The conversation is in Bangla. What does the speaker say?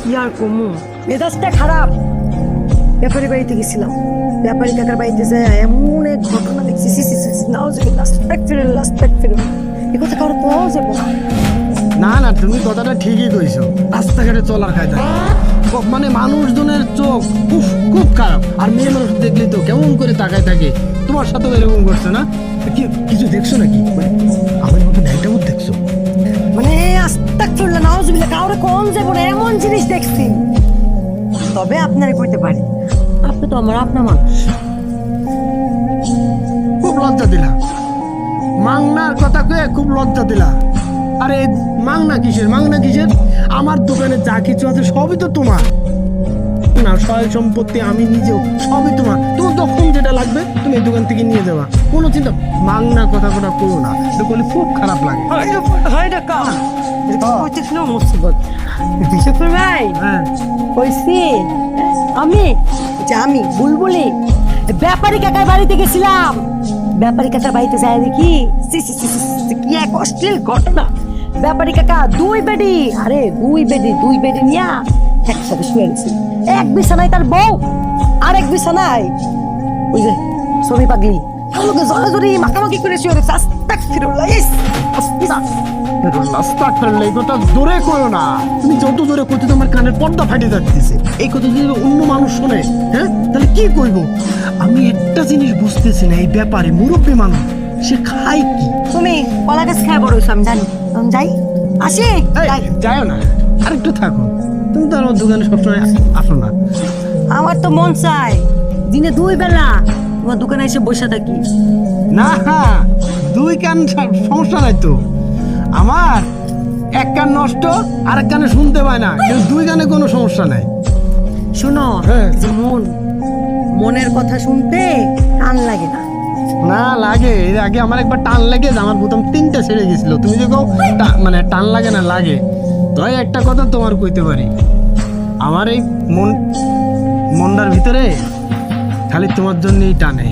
কি আর কমু, মেজাজটা খারাপ। ব্যাপারী বাড়িতে গেছিলাম, ব্যাপারী কাকার বাড়িতে যায় এমন এক ঘটনা দেখছি। এ কথা কারো পাওয়া যাবো না। না না, তুমি কথাটা ঠিকই কইছো। রাস্তাঘাটে চলার কায়দা মানে মানুষজনের চোখ খুব খারাপ। আর মেয়ে মানুষ দেখলে তো কেমন করে তাকায় থাকে। তোমার সাথেও এরকম করছে না? কিছু দেখছো নাকি? মানে আমার মতো ন্যায়টা দেখছো? মানে আস্তাগফিরুল্লাহ, নাউজুবিল্লাহ, কাউরে কোন যাবো না এমন জিনিস দেখছি। তবে আপনারে কইতে পারি, আপনি তো আমার আপনা মানুষ। খুব লজ্জা দিলা, মাংনার কথা কয়ে খুব লজ্জা দিলা। আরে মাংনা কিসের? আমার দোকানে যা কিছু আছে সবই তো তোমার না, সয় সম্পত্তি আমি নিজেও সবই তোমার। তোমার তখন যেটা লাগবে তুমি এই দোকান থেকে নিয়ে যাবা, কোনো চিন্তা। মাংনা কথা করো না, এটা বলে খুব খারাপ লাগে। শুকুর ভাই, হ্যাঁ কইছি আমি বুলবুলি ব্যাপারী কাকার বাড়িতে গেছিলাম। ব্যাপারী কাকার বাড়িতে যাই দেখি কি এক অশ্লীল ঘটনা। ব্যাপারী কাকা দুই বেডি নিয়া একসাথে শুয়ে গেছে। এক বিছানায় তার বউ, আর এক বিছানায় ওই যে ছবি পাগলি আমাকে জড়াজড়ি মাখামাখি করে শুয়ে গেছে। আস্তাগফিরুল্লাহ, এই কথা জোরে করো না। তুমি যত জোরে করতে তোমার কানের পর্দা ফাটে যাচ্ছে। এই কথা যদি অন্য মানুষ শোনে, হ্যাঁ, তাহলে কি করবো? আমি একটা জিনিস বুঝতেছি না, এই ব্যাপারে মুরব্বী মানুষ সে খায় কি? তুমি কলা গাছ খায় বড় হইছো আমি জানি। যাই আসি, যাও না, আর একটু থাকো। তুমি তো আমার দোকানে সবসময় আসো না। আমার তো মন চায় দিনে 2 বেলা তোমার দোকানে এসে বসে থাকি। না, 2 কান সমস্যা নাই তো। আমার এক কান নষ্ট, আর এক কানে শুনতে পায় না, কিন্তু 2 কানে কোনো সমস্যা নাই। শোনো, হ্যাঁ। যে মনের কথা শুনতে কান লাগে না। না লাগে, এর আগে আমার একবার টান লেগে আমার বোতাম 3টা ছেড়ে গেছিল। তুমি যে কও মানে টান লাগে না, লাগে। তাই একটা কথা তোমার কইতে পারি, আমার এই মনটার ভিতরে খালি তোমার জন্যই টানে।